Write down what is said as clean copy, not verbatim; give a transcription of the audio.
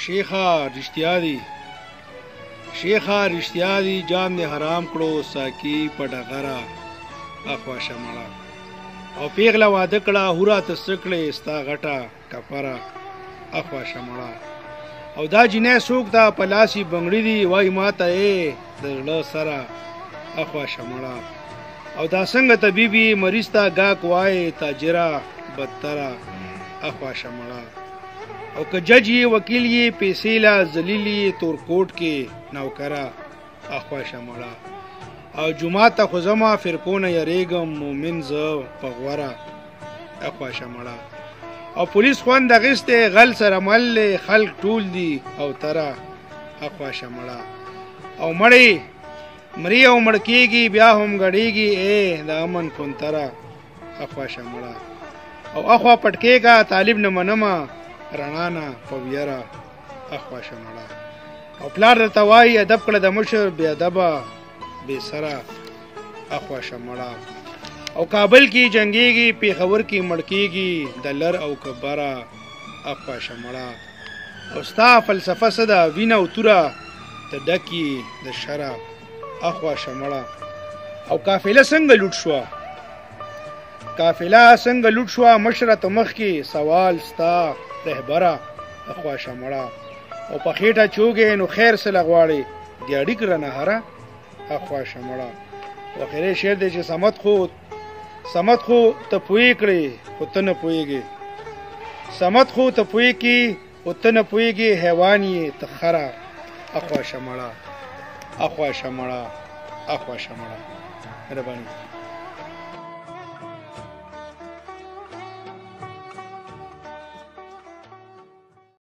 شیخا رښتیا دی شیخا رښتیا دی جام دې حرام کړو ساقي په ډغره اخوا شمړه او پیغله واده کړه هورا ته سکړې ستا غټه کفره اخوا شمړه او دا جنې څوک دا پلاسي بنگړي دی وای ماته یې د زړه سره اخوا شمړه او دا څنګه طبيبي مریض ته گاک وای تاجره بدتره اخوا شمړه او که جج یې وکیل یې پیسې لا ذلیل یې تور کوټ کې نوکره اخوا شمړه او جمعه ته خو زما فرقونه یریږم مومن زه په غوره اخوا شمړه او پولیس خوند اخیستی غل سره مل خلق ټول دي او تره اخوا شمړه او مري او مړ کېږي بیا هم ګډېږي ای د امن کونتره اخوا شمړه او اخوا پټکېږه طالب نه منمه رڼا نه په ویره اخوا شمړه او پلار درته وایي ادب کړه د مشر بې ادبه بې سره اخوا شمړه او کابل کې جنګېږي پېښور کې مړ کېږي د لر او کبره اخوا شمړه او ستا فلسفه څه ده وینه او توره ته ډکي د شره اخوا شمړه او قافله څنګه لوټ شوه مشره ته مخکې سوال ستا رهبره اخوا شمړه او په خېټه چوګې نو خیر سره غواړي ګاډي کرنه هره اخوا شمړه او خیره شعر دی چې سمت خو ته پوی کړې خو ته نه پویږي سمت خو ته پوی کې خو ته نه پویږي حیوان یې ته خره اخوا شمړه مهرباني